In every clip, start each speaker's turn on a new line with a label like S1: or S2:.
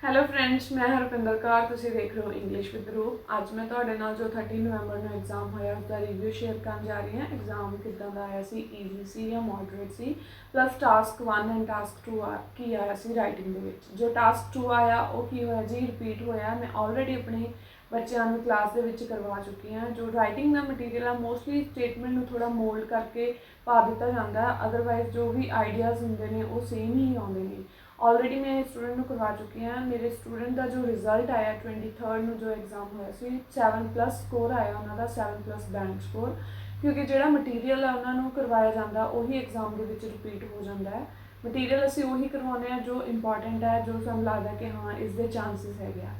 S1: Hello friends, ਮੈਂ ਹਰਪਿੰਦਰ ਕੌਰ। ਤੁਸੀਂ ਦੇਖ ਰਹੇ ਹੋ ਇੰਗਲਿਸ਼ ਵਿਦ ਰੂਪ। ਅੱਜ ਮੈਂ ਤੁਹਾਡੇ ਨਾਲ ਜੋ 30 ਨਵੰਬਰ ਨੂੰ ਐਗਜ਼ਾਮ ਹੋਇਆ ਉਸਦਾ ਰਿਵਿਊ ਸ਼ੇਅਰ ਕਰਨ ਜਾ ਰਹੀ ਹਾਂ। ਐਗਜ਼ਾਮ ਕਿੱਦਾਂ ਦਾ ਆਇਆ ਸੀ, ਈਜ਼ੀ ਸੀ ਜਾਂ moderate C, plus task 1 and task 2 ਕੀ ਆਇਆ ਸੀ ਰਾਈਟਿੰਗ ਦੇ ਵਿੱਚ। ਜੋ ਟਾਸਕ 2 ਆਇਆ ਉਹ ਕੀ ਹੋਇਆ ਜੀ, ਰਿਪੀਟ ਹੋਇਆ। ਮੈਂ ਆਲਰੇਡੀ ਆਪਣੇ ਬੱਚਿਆਂ ਨੂੰ ਕਲਾਸ ਦੇ ਵਿੱਚ ਕਰਵਾ ਚੁੱਕੀ ਹਾਂ। ਜੋ ਰਾਈਟਿੰਗ ਦਾ ਮਟੀਰੀਅਲ ਆ ਮੋਸਟਲੀ ਸਟੇਟਮੈਂਟ ਨੂੰ ਥੋੜ੍ਹਾ ਮੋਲਡ ਕਰਕੇ ਪਾ ਦਿੱਤਾ ਜਾਂਦਾ, ਅਦਰਵਾਈਜ਼ ਜੋ ਵੀ ਆਈਡੀਆਜ਼ ਹੁੰਦੇ ਨੇ ਉਹ ਸੇਮ ਹੀ ਆਉਂਦੇ ਨੇ। ਆਲਰੇਡੀ ਮੈਂ ਸਟੂਡੈਂਟ ਨੂੰ ਕਰਵਾ ਚੁੱਕੀ ਹਾਂ। ਮੇਰੇ ਸਟੂਡੈਂਟ ਦਾ ਜੋ ਰਿਜ਼ਲਟ ਆਇਆ 23 ਨੂੰ ਜੋ ਐਗਜ਼ਾਮ ਹੋਇਆ ਸੀ 7+ ਸਕੋਰ ਆਇਆ ਉਹਨਾਂ ਦਾ, 7+ ਬੈਂਡ ਸਕੋਰ। ਕਿਉਂਕਿ ਜਿਹੜਾ ਮਟੀਰੀਅਲ ਆ ਉਹਨਾਂ ਨੂੰ ਕਰਵਾਇਆ ਜਾਂਦਾ ਉਹੀ ਐਗਜ਼ਾਮ ਦੇ ਵਿੱਚ ਰਿਪੀਟ ਹੋ ਜਾਂਦਾ ਹੈ। ਮਟੀਰੀਅਲ ਅਸੀਂ ਉਹੀ ਕਰਵਾਉਂਦੇ ਹਾਂ ਜੋ ਇੰਪੋਰਟੈਂਟ ਹੈ, ਜੋ ਸਾਨੂੰ ਲੱਗਦਾ ਕਿ ਹਾਂ ਇਸ ਦੇ ਚਾਂਸਿਸ ਹੈਗੇ ਆ।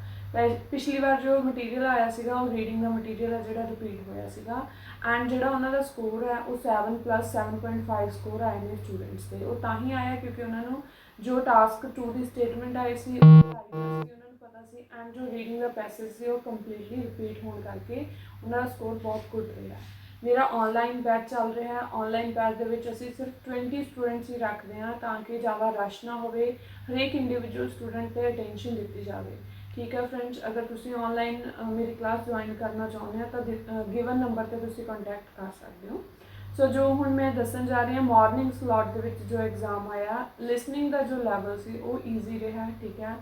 S1: ਪਿਛਲੀ ਵਾਰ ਜੋ ਮਟੀਰੀਅਲ ਆਇਆ ਸੀਗਾ ਉਹ ਰੀਡਿੰਗ ਦਾ ਮਟੀਰੀਅਲ ਹੈ ਜਿਹੜਾ ਰਿਪੀਟ ਹੋਇਆ ਸੀਗਾ। ਐਂਡ ਜਿਹੜਾ ਉਹਨਾਂ ਦਾ ਸਕੋਰ ਹੈ ਉਹ 7+ 7.5 ਸਕੋਰ ਆਏ ਨੇ ਸਟੂਡੈਂਟਸ ਦੇ। ਉਹ ਤਾਂ ਹੀ ਆਇਆ ਕਿਉਂਕਿ ਉਹਨਾਂ ਨੂੰ ਜੋ ਟਾਸਕ 2 ਦੀ ਸਟੇਟਮੈਂਟ ਆਈ ਸੀ ਉਹਨਾਂ ਨੂੰ ਪਤਾ ਸੀ, ਐਂਡ ਜੋ ਰੀਡਿੰਗ ਦਾ ਪੈਸੇਜ ਸੀ ਉਹ ਕੰਪਲੀਟਲੀ ਰਿਪੀਟ ਹੋਣ ਕਰਕੇ ਉਹਨਾਂ ਦਾ ਸਕੋਰ ਬਹੁਤ ਗੁੱਡ ਰਿਹਾ। ਮੇਰਾ ਔਨਲਾਈਨ ਬੈਚ ਚੱਲ ਰਿਹਾ ਹੈ। ਔਨਲਾਈਨ ਬੈਚ ਦੇ ਵਿੱਚ ਅਸੀਂ ਸਿਰਫ 20 ਸਟੂਡੈਂਟਸ ਹੀ ਰੱਖਦੇ ਹਾਂ ਤਾਂ ਕਿ ਜ਼ਿਆਦਾ ਰਸ਼ ਨਾ ਹੋਵੇ, ਹਰੇਕ ਇੰਡੀਵਿਜੂਅਲ ਸਟੂਡੈਂਟ 'ਤੇ ਅਟੈਂਸ਼ਨ ਦਿੱਤੀ ਜਾਵੇ। ਠੀਕ ਹੈ ਫਰੈਂਡਸ, ਅਗਰ ਤੁਸੀਂ ਔਨਲਾਈਨ ਮੇਰੀ ਕਲਾਸ ਜੁਆਇਨ ਕਰਨਾ ਚਾਹੁੰਦੇ ਹੋ ਤਾਂ ਗਿਵਨ ਨੰਬਰ 'ਤੇ ਤੁਸੀਂ ਕੰਟੈਕਟ ਕਰ ਸਕਦੇ ਹੋ। ਸੋ ਜੋ ਹੁਣ ਮੈਂ ਦੱਸਣ ਜਾ ਰਹੀ ਹਾਂ, ਮਾਰਨਿੰਗ ਸਲੋਟ ਦੇ ਵਿੱਚ ਜੋ ਐਗਜ਼ਾਮ ਆਇਆ, ਲਿਸਨਿੰਗ ਦਾ ਜੋ ਲੈਵਲ ਸੀ ਉਹ ਈਜ਼ੀ ਰਿਹਾ। ਠੀਕ ਹੈ,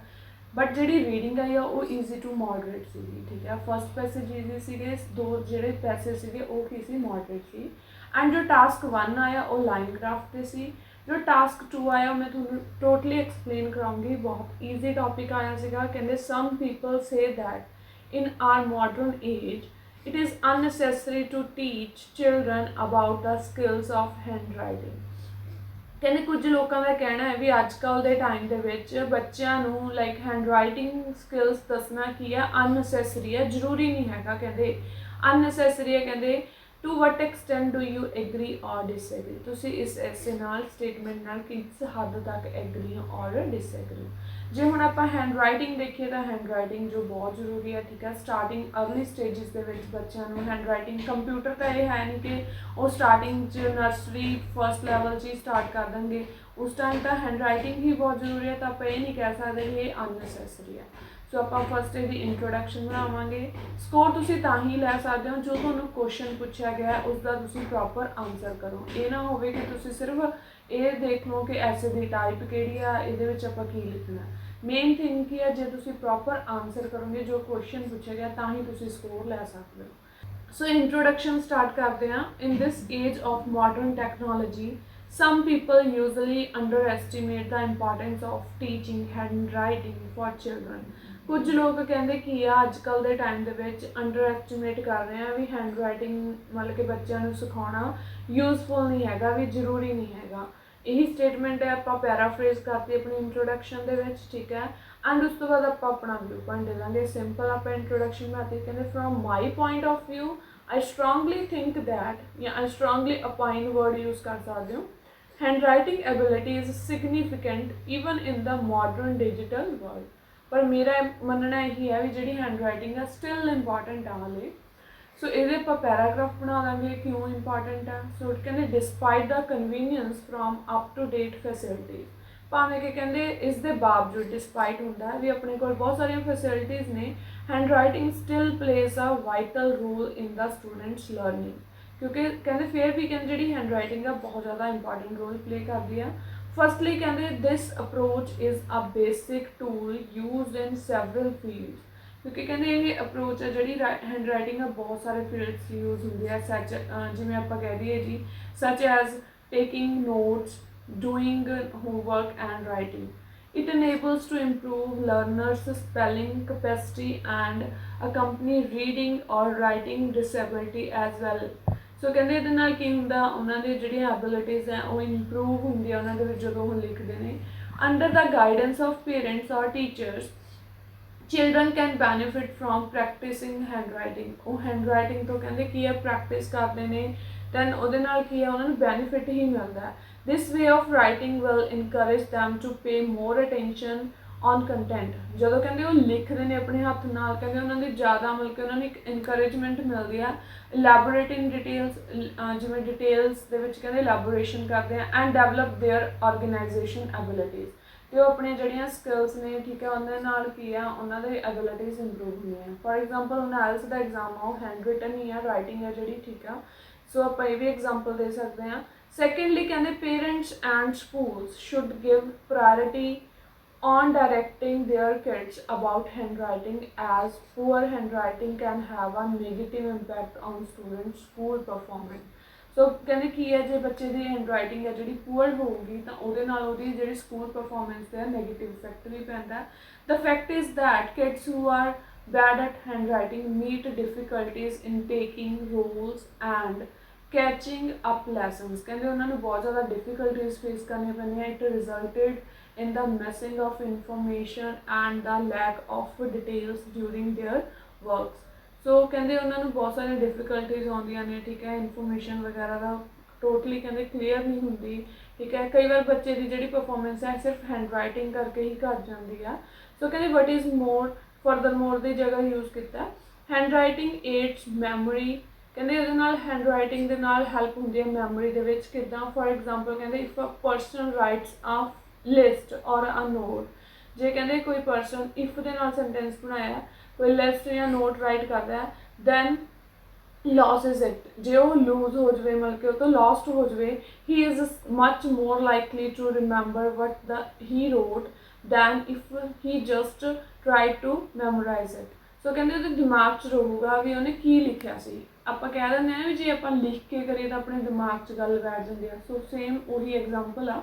S1: ਬਟ ਜਿਹੜੀ ਰੀਡਿੰਗ ਆਈ ਆ ਉਹ ਈਜ਼ੀ ਟੂ ਮੋਡਰੇਟ ਸੀਗੀ। ਠੀਕ ਹੈ, ਫਸਟ ਪੈਸੇਜ ਈਜ਼ੀ ਸੀਗੇ, ਦੋ ਜਿਹੜੇ ਪੈਸੇਜ ਸੀਗੇ ਉਹ ਕੀ ਸੀ, ਮੋਡਰੇਟ ਸੀ। ਐਂਡ ਜੋ ਟਾਸਕ 1 ਆਇਆ ਉਹ ਲਾਈਨ ਕਰਾਫਟ 'ਤੇ ਸੀ। ਜੋ ਟਾਸਕ 2 ਆਇਆ ਉਹ ਮੈਂ ਤੁਹਾਨੂੰ ਟੋਟਲੀ ਐਕਸਪਲੇਨ ਕਰਾਉਂਗੀ। ਬਹੁਤ ਈਜ਼ੀ ਟੌਪਿਕ ਆਇਆ ਸੀਗਾ। ਕਹਿੰਦੇ some people say that in our modern age it is unnecessary to teach children about the skills of handwriting। ਕਹਿੰਦੇ ਕੁਝ ਲੋਕਾਂ ਦਾ ਕਹਿਣਾ ਹੈ ਵੀ ਅੱਜ ਕੱਲ੍ਹ ਦੇ ਟਾਈਮ ਦੇ ਵਿੱਚ ਬੱਚਿਆਂ ਨੂੰ ਹੈਂਡ ਰਾਈਟਿੰਗ ਸਕਿੱਲਸ ਦੱਸਣਾ ਕੀ ਹੈ, ਅਨਨੈਸੈਸਰੀ ਹੈ, ਜ਼ਰੂਰੀ ਨਹੀਂ ਹੈਗਾ। ਕਹਿੰਦੇ ਅਨਨੈਸੈਸਰੀ ਹੈ। ਕਹਿੰਦੇ to what extent do you agree or disagree. ਤੁਸੀਂ ਇਸ ਐਸੇ ਨਾਲ ਸਟੇਟਮੈਂਟ ਨਾਲ ਕਿਸ ਹੱਦ ਤੱਕ ਐਗਰੀ ਹੋ ਔਰ ਡਿਸਐਗਰੀ ਹੋ। ਜੇ ਹੁਣ ਆਪਾਂ ਹੈਂਡ ਰਾਈਟਿੰਗ ਦੇਖੀਏ ਤਾਂ ਹੈਂਡ ਰਾਈਟਿੰਗ ਜੋ ਬਹੁਤ ਜ਼ਰੂਰੀ ਹੈ। ਠੀਕ ਹੈ, ਸਟਾਰਟਿੰਗ ਅਰਲੀ ਸਟੇਜਿਸ ਦੇ ਵਿੱਚ ਬੱਚਿਆਂ ਨੂੰ ਹੈਂਡ ਰਾਈਟਿੰਗ, ਕੰਪਿਊਟਰ ਤਾਂ ਇਹ ਹੈ ਨਹੀਂ ਕਿ ਉਹ ਸਟਾਰਟਿੰਗ 'ਚ ਨਰਸਰੀ ਫਸਟ ਲੈਵਲ 'ਚ ਹੀ ਸਟਾਰਟ ਕਰ ਦੇਣਗੇ। ਉਸ ਟਾਈਮ ਤਾਂ ਹੈਂਡ ਰਾਈਟਿੰਗ ਹੀ ਬਹੁਤ ਜ਼ਰੂਰੀ ਹੈ, ਤਾਂ ਆਪਾਂ ਇਹ ਨਹੀਂ ਕਹਿ ਸਕਦੇ ਕਿ ਇਹ ਅਨਨੈਸੈਸਰੀ ਹੈ। ਸੋ ਆਪਾਂ ਫਸਟ ਇਹਦੀ ਇੰਟਰੋਡਕਸ਼ਨ ਬਣਾਵਾਂਗੇ। ਸਕੋਰ ਤੁਸੀਂ ਤਾਂ ਹੀ ਲੈ ਸਕਦੇ ਹੋ ਜੋ ਤੁਹਾਨੂੰ ਕੁਐਸਚਨ ਪੁੱਛਿਆ ਗਿਆ ਉਸ ਦਾ ਤੁਸੀਂ ਪ੍ਰੋਪਰ ਆਨਸਰ ਕਰੋ। ਇਹ ਨਾ ਹੋਵੇ ਕਿ ਤੁਸੀਂ ਸਿਰਫ ਇਹ ਦੇਖ ਲਓ ਕਿ ਐਸੇ ਦੀ ਟਾਈਪ ਕਿਹੜੀ ਆ, ਇਹਦੇ ਵਿੱਚ ਆਪਾਂ ਕੀ ਲਿਖਣਾ। ਮੇਨ ਥਿੰਗ ਕੀ ਹੈ, ਜੇ ਤੁਸੀਂ ਪ੍ਰੋਪਰ ਆਨਸਰ ਕਰੋਗੇ ਜੋ ਕੁਐਸਚਨ ਪੁੱਛਿਆ ਗਿਆ ਤਾਂ ਹੀ ਤੁਸੀਂ ਸਕੋਰ ਲੈ ਸਕਦੇ ਹੋ। ਸੋ ਇੰਟਰੋਡਕਸ਼ਨ ਸਟਾਰਟ ਕਰਦੇ ਹਾਂ। In this age of modern technology some people usually underestimate the importance of teaching handwriting for children। ਕੁਝ ਲੋਕ ਕਹਿੰਦੇ ਕੀ ਆ ਅੱਜ ਕੱਲ੍ਹ ਦੇ ਟਾਈਮ ਦੇ ਵਿੱਚ ਅੰਡਰ ਐਸਟੀਮੇਟ ਕਰ ਰਹੇ ਆ ਵੀ ਹੈਂਡ ਰਾਈਟਿੰਗ ਮਤਲਬ ਕਿ ਬੱਚਿਆਂ ਨੂੰ ਸਿਖਾਉਣਾ ਯੂਜ਼ਫੁਲ ਨਹੀਂ ਹੈਗਾ, ਵੀ ਜ਼ਰੂਰੀ ਨਹੀਂ ਹੈਗਾ। ਇਹੀ ਸਟੇਟਮੈਂਟ ਹੈ, ਆਪਾਂ ਪੈਰਾਫਰੇਜ਼ ਕਰਤੀ ਆਪਣੀ ਇੰਟਰੋਡਕਸ਼ਨ ਦੇ ਵਿੱਚ। ਠੀਕ ਹੈ, ਐਂਡ ਉਸ ਤੋਂ ਬਾਅਦ ਆਪਾਂ ਆਪਣਾ ਵਿਊ ਪੁਆਇੰਟ ਦੇ ਦਾਂਗੇ। ਸਿੰਪਲ ਆਪਾਂ ਇੰਟਰੋਡਕਸ਼ਨ ਬਣਾਤੀ। ਕਹਿੰਦੇ from my point of view I strongly think that, ਜਾਂ I strongly opine word use ਕਰ ਸਕਦੇ ਹੋ, handwriting ability is significant even in the modern digital world। ਪਰ ਮੇਰਾ ਮੰਨਣਾ ਇਹੀ ਹੈ ਵੀ ਜਿਹੜੀ ਹੈਂਡ ਰਾਈਟਿੰਗ ਆ ਸਟਿਲ ਇੰਪੋਰਟੈਂਟ ਆ ਹਾਲੇ। ਸੋ ਇਹਦੇ ਆਪਾਂ ਪੈਰਾਗ੍ਰਾਫ ਬਣਾ ਦਾਂਗੇ ਕਿਉਂ ਇੰਪੋਰਟੈਂਟ ਆ। ਸੋ ਕਹਿੰਦੇ despite the convenience from up to date facilities. ਭਾਵੇਂ ਕਿ ਕਹਿੰਦੇ ਇਸ ਦੇ ਬਾਵਜੂਦ ਡਿਸਪਾਈਟ ਹੁੰਦਾ ਵੀ ਆਪਣੇ ਕੋਲ ਬਹੁਤ ਸਾਰੀਆਂ ਫੈਸਿਲਿਟੀਜ਼ ਨੇ, handwriting still plays a vital role in the students learning. ਕਿਉਂਕਿ ਕਹਿੰਦੇ ਫਿਰ ਵੀ ਕਹਿੰਦੇ ਜਿਹੜੀ ਹੈਂਡ ਰਾਈਟਿੰਗ ਆ ਬਹੁਤ ਜ਼ਿਆਦਾ ਇੰਪੋਰਟੈਂਟ ਰੋਲ ਪਲੇ ਕਰਦੀ ਆ। ਫਸਟਲੀ ਕਹਿੰਦੇ this approach is a basic tool used in several fields. ਕਿਉਂਕਿ ਕਹਿੰਦੇ ਇਹ ਅਪਰੋਚ ਹੈ ਜਿਹੜੀ ਹੈਂਡ ਰਾਈਟਿੰਗ ਆ ਬਹੁਤ ਸਾਰੇ ਫੀਲਡਸ ਯੂਜ਼ ਹੁੰਦੇ ਆ। ਸੱਚ ਜਿਵੇਂ ਆਪਾਂ ਕਹਿ ਦਈਏ ਜੀ, ਸੱਚ as taking notes, doing homework and writing। It enables to improve learners' spelling capacity and accompany reading or writing disability as well। ਸੋ ਕਹਿੰਦੇ ਇਹਦੇ ਨਾਲ ਕੀ ਹੁੰਦਾ, ਉਹਨਾਂ ਦੀ ਜਿਹੜੀਆਂ ਐਬਿਲਿਟੀਜ਼ ਹੈ ਉਹ ਇੰਪਰੂਵ ਹੁੰਦੀਆਂ ਉਹਨਾਂ ਦੇ ਵਿੱਚ ਜਦੋਂ ਉਹ ਲਿਖਦੇ ਨੇ। Under the guidance of parents or teachers children can benefit from practising handwriting. ਉਹ ਹੈਂਡ ਰਾਈਟਿੰਗ ਤੋਂ ਕਹਿੰਦੇ ਕੀ ਹੈ ਪ੍ਰੈਕਟਿਸ ਕਰਦੇ ਨੇ, ਦੈਨ ਉਹਦੇ ਨਾਲ ਕੀ ਹੈ ਉਹਨਾਂ ਨੂੰ ਬੈਨੀਫਿਟ ਹੀ ਮਿਲਦਾ। This way of writing will encourage them to pay more attention on content. ਜਦੋਂ ਕਹਿੰਦੇ ਉਹ ਲਿਖਦੇ ਨੇ ਆਪਣੇ ਹੱਥ ਨਾਲ, ਕਹਿੰਦੇ ਉਹਨਾਂ ਦੀ ਜ਼ਿਆਦਾ ਮਤਲਬ ਕਿ ਉਹਨਾਂ ਨੂੰ ਇੱਕ ਇਨਕਰੇਜਮੈਂਟ ਮਿਲਦੀ ਆ ਇਲੈਬੋਰੇਟਿੰਗ ਡਿਟੇਲਸ, ਜਿਵੇਂ ਡਿਟੇਲਸ ਦੇ ਵਿੱਚ ਕਹਿੰਦੇ ਇਲੈਬੋਰੇਸ਼ਨ ਕਰਦੇ ਆ, ਐਂਡ ਡੈਵਲਪ ਦੇਅਰ ਆਰਗੇਨਾਈਜੇਸ਼ਨ ਐਬਿਲਿਟੀਜ਼। ਤੇ ਉਹ ਆਪਣੀਆਂ ਜਿਹੜੀਆਂ ਸਕਿੱਲਸ ਨੇ ਠੀਕ ਹੈ ਉਹਦੇ ਨਾਲ ਕੀ ਆ ਉਹਨਾਂ ਦੇ ਐਬਿਲਿਟੀਜ਼ ਇੰਪਰੂਵ ਹੁੰਦੀਆਂ। ਫॉर एग्जांपल ਹੁਣ ਆਇਲਸ ਦਾ ਐਗਜ਼ਾਮ ਆ ਉਹ ਹੈਂਡ ਰਿਟਨ ਹੀ ਆ, ਰਾਈਟਿੰਗ ਹੈ ਜਿਹੜੀ ਠੀਕ ਆ। ਸੋ ਆਪਾਂ ਇਹ ਵੀ ਐਗਜ਼ਾਮਪਲ ਦੇ ਸਕਦੇ ਹਾਂ। ਸੈਕੰਡਲੀ ਕਹਿੰਦੇ parents and schools should give priority on directing their kids about handwriting, as poor handwriting can have a negative impact on students' school performance। ਸੋ ਕਹਿੰਦੇ ਕੀ ਹੈ ਜੇ ਬੱਚੇ ਦੀ ਹੈਂਡਰਾਈਟਿੰਗ ਹੈ ਜਿਹੜੀ ਪੂਅਰ ਹੋਊਗੀ ਤਾਂ ਉਹਦੇ ਨਾਲ ਉਹਦੀ ਜਿਹੜੀ ਸਕੂਲ ਪਰਫਾਰਮੈਂਸ 'ਤੇ ਨੈਗੇਟਿਵ ਇਫੈਕਟ ਵੀ ਪੈਂਦਾ। The fact is that kids who are bad at handwriting meet difficulties in taking roles and catching up lessons। ਕਹਿੰਦੇ ਉਹਨਾਂ ਨੂੰ ਬਹੁਤ ਜ਼ਿਆਦਾ ਡਿਫਿਕਲਟੀਜ਼ ਫੇਸ ਕਰਨੀਆਂ ਪੈਂਦੀਆਂ। It resulted in the missing of information and the lack of details during their works। ਸੋ ਕਹਿੰਦੇ ਉਹਨਾਂ ਨੂੰ ਬਹੁਤ ਸਾਰੀਆਂ ਡਿਫਿਕਲਟੀਜ਼ ਆਉਂਦੀਆਂ ਨੇ ਠੀਕ ਹੈ, ਇਨਫੋਰਮੇਸ਼ਨ ਵਗੈਰਾ ਦਾ ਟੋਟਲੀ ਕਹਿੰਦੇ ਕਲੀਅਰ ਨਹੀਂ ਹੁੰਦੀ ਠੀਕ ਹੈ। ਕਈ ਵਾਰ ਬੱਚੇ ਦੀ ਜਿਹੜੀ ਪਰਫੋਰਮੈਂਸ ਹੈ ਸਿਰਫ ਹੈਂਡ ਰਾਈਟਿੰਗ ਕਰਕੇ ਹੀ ਘੱਟ ਜਾਂਦੀ ਆ। ਸੋ ਕਹਿੰਦੇ ਵਟ ਇਜ਼ ਮੋਰ ਫਰਦਰ ਮੋਰ ਦੀ ਜਗ੍ਹਾ ਯੂਜ਼ ਕੀਤਾ ਹੈਂਡ ਰਾਈਟਿੰਗ ਏਡਸ ਮੈਮੋਰੀ। ਕਹਿੰਦੇ ਉਹਦੇ ਨਾਲ ਹੈਂਡ ਰਾਈਟਿੰਗ ਦੇ ਨਾਲ ਹੈਲਪ ਹੁੰਦੀ ਹੈ ਮੈਮੋਰੀ ਦੇ ਵਿੱਚ। ਕਿੱਦਾਂ ਫॉर एग्जांपल ਕਹਿੰਦੇ ਇਫ ਅ ਪਰਸਨ ਰਾਈਟਸ ਆ ਲਿਸਟ ਔਰ ਅ ਨੋਟ, ਜੇ ਕਹਿੰਦੇ ਕੋਈ ਪਰਸਨ ਇਫ ਦੇ ਨਾਲ ਸੈਂਟੈਂਸ ਬਣਾਇਆ ਕੋਈ ਲਿਸਟ ਜਾਂ ਨੋਟ ਰਾਈਟ ਕਰਦਾ ਹੈ ਦੈਨ loses it, ਜੇ ਉਹ ਲੂਜ਼ ਹੋ ਜਾਵੇ ਮਤਲਬ ਕਿ ਉਹ ਤੋਂ ਲੋਸਟ ਹੋ ਜਾਵੇ he is much more likely to remember what he wrote than if he just tried to memorize it। ਸੋ ਕਹਿੰਦੇ ਉਹਦੇ ਦਿਮਾਗ 'ਚ ਰਹੂਗਾ ਵੀ ਉਹਨੇ ਕੀ ਲਿਖਿਆ ਸੀ। ਆਪਾਂ ਕਹਿ ਦਿੰਦੇ ਹਾਂ ਵੀ ਜੇ ਆਪਾਂ ਲਿਖ ਕੇ ਕਰੀਏ ਤਾਂ ਆਪਣੇ ਦਿਮਾਗ 'ਚ ਗੱਲ ਬੈਠ ਜਾਂਦੀ ਆ। ਸੋ ਸੇਮ ਉਹੀ ਐਗਜ਼ਾਮਪਲ ਆ।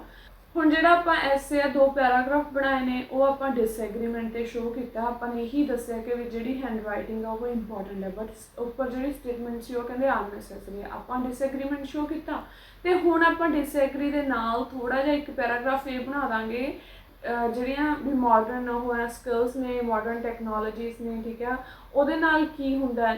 S1: ਹੁਣ ਜਿਹੜਾ ਆਪਾਂ ਐਸੇ ਆ 2 ਪੈਰਾਗ੍ਰਾਫ ਬਣਾਏ ਨੇ ਉਹ ਆਪਾਂ ਡਿਸਐਗਰੀਮੈਂਟ 'ਤੇ ਸ਼ੋਅ ਕੀਤਾ। ਆਪਾਂ ਨੇ ਇਹੀ ਦੱਸਿਆ ਕਿ ਵੀ ਜਿਹੜੀ ਹੈਂਡ ਰਾਈਟਿੰਗ ਆ ਉਹ ਇੰਪੋਰਟੈਂਟ ਹੈ ਬਟ ਉੱਪਰ ਜਿਹੜੀ ਸਟੇਟਮੈਂਟ ਸੀ ਉਹ ਕਹਿੰਦੇ ਅਨਨੈਸੈਸਰੀ ਹੈ। ਆਪਾਂ ਡਿਸਐਗਰੀਮੈਂਟ ਸ਼ੋਅ ਕੀਤਾ ਅਤੇ ਹੁਣ ਆਪਾਂ ਡਿਸਐਗਰੀ ਦੇ ਨਾਲ ਥੋੜ੍ਹਾ ਜਿਹਾ ਇੱਕ ਪੈਰਾਗ੍ਰਾਫ ਇਹ ਬਣਾ ਦਾਂਗੇ ਜਿਹੜੀਆਂ ਵੀ ਮਾਡਰਨ ਉਹ ਹੈ ਸਕਿੱਲਸ ਨੇ, ਮਾਡਰਨ ਟੈਕਨੋਲੋਜੀਜ਼ ਨੇ ਠੀਕ ਆ, ਉਹਦੇ ਨਾਲ ਕੀ ਹੁੰਦਾ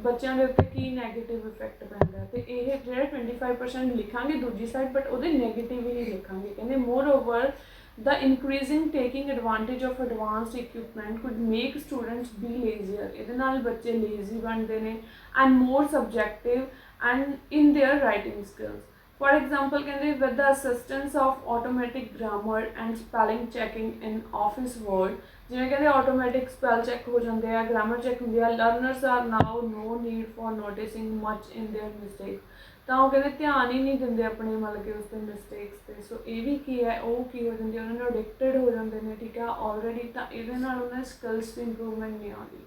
S1: ਬੱਚਿਆਂ ਦੇ ਉੱਤੇ ਕੀ ਨੈਗੇਟਿਵ ਇਫੈਕਟ ਪੈਂਦਾ। ਅਤੇ ਇਹ ਜਿਹੜਾ 25% ਲਿਖਾਂਗੇ ਦੂਜੀ ਸਾਈਡ ਬਟ ਉਹਦੇ ਨੈਗੇਟਿਵ ਹੀ ਲਿਖਾਂਗੇ। ਕਹਿੰਦੇ more over the increasing taking advantage of advanced equipment could make students be lazier। ਇਹਦੇ ਨਾਲ ਬੱਚੇ lazy ਬਣਦੇ ਨੇ and more subjective and in their writing skills। For example ਕਹਿੰਦੇ with the assistance of automatic grammar and spelling checking in office world, ਜਿਵੇਂ ਕਹਿੰਦੇ automatic spell check ਹੋ ਜਾਂਦੇ ਆ, grammar check ਹੁੰਦੀ ਆ, learners are now no need for noticing much in their mistakes। ਤਾਂ ਉਹ ਕਹਿੰਦੇ ਧਿਆਨ ਹੀ ਨਹੀਂ ਦਿੰਦੇ ਆਪਣੇ ਮਤਲਬ ਕਿ ਉਸ 'ਤੇ ਮਿਸਟੇਕਸ 'ਤੇ। ਸੋ ਇਹ ਵੀ ਕੀ ਹੈ ਉਹ ਕੀ ਹੋ ਜਾਂਦੀ, ਉਹਨਾਂ ਨੂੰ ਅਡਿਕਟਡ ਹੋ ਜਾਂਦੇ ਨੇ ਠੀਕ ਆ ਆਲਰੇਡੀ, ਤਾਂ ਇਹਦੇ ਨਾਲ ਉਹਨਾਂ ਦੀ ਸਕਿੱਲਸ 'ਚ ਇੰਪਰੂਵਮੈਂਟ ਨਹੀਂ ਆਉਂਦੀ।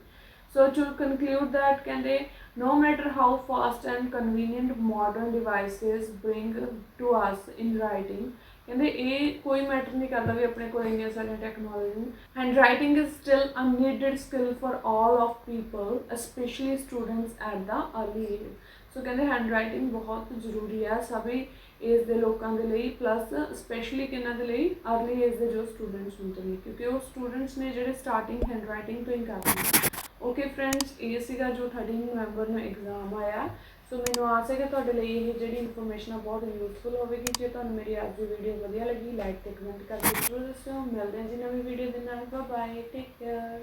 S1: ਸੋ ਟੂ ਕਨਕਲੂਡ ਦੈਟ ਕਹਿੰਦੇ no matter how fast and convenient modern devices bring to us in writing, ਕਹਿੰਦੇ ਇਹ ਕੋਈ ਮੈਟਰ ਨਹੀਂ ਕਰਦਾ ਵੀ ਆਪਣੇ ਕੋਲ ਇੰਨੀਆਂ ਸਾਰੀਆਂ technology, handwriting is still a needed skill for all of people, especially students at the early age। So ਕਹਿੰਦੇ ਹੈਂਡ ਰਾਈਟਿੰਗ ਬਹੁਤ ਜ਼ਰੂਰੀ ਹੈ ਸਭੀ ਏਜ ਦੇ ਲੋਕਾਂ ਦੇ ਲਈ, ਪਲੱਸ ਸਪੈਸ਼ਲੀ ਕਿਹਨਾਂ ਦੇ ਲਈ, ਅਰਲੀ ਏਜ ਦੇ ਜੋ ਸਟੂਡੈਂਟਸ ਹੁੰਦੇ ਨੇ ਕਿਉਂਕਿ ਉਹ ਸਟੂਡੈਂਟਸ ਨੇ ਜਿਹੜੇ ਸਟਾਰਟਿੰਗ ਹੈਂਡ ਰਾਈਟਿੰਗ ਤੋਂ ਹੀ ਕਰਦੇ ਨੇ। ਓਕੇ ਫਰੈਂਡਸ, ਇਹ ਸੀਗਾ ਜੋ 13 ਨਵੰਬਰ ਨੂੰ ਐਗਜ਼ਾਮ ਆਇਆ। ਸੋ ਮੈਨੂੰ ਆਸ ਹੈ ਕਿ ਤੁਹਾਡੇ ਲਈ ਇਹ ਜਿਹੜੀ ਇਨਫੋਰਮੇਸ਼ਨ ਆ ਬਹੁਤ ਯੂਜ਼ਫੁਲ ਹੋਵੇਗੀ। ਜੇ ਤੁਹਾਨੂੰ ਮੇਰੀ ਅੱਜ ਦੀ ਵੀਡੀਓ ਵਧੀਆ ਲੱਗੀ ਲਾਈਕ ਅਤੇ ਕਮੈਂਟ ਕਰਕੇ ਜ਼ਰੂਰ ਦੱਸਿਓ। ਮਿਲਦੇ ਹਾਂ ਜੀ ਨਵੀਂ ਵੀਡੀਓ ਦੇ ਨਾਲ। Bye bye, take care.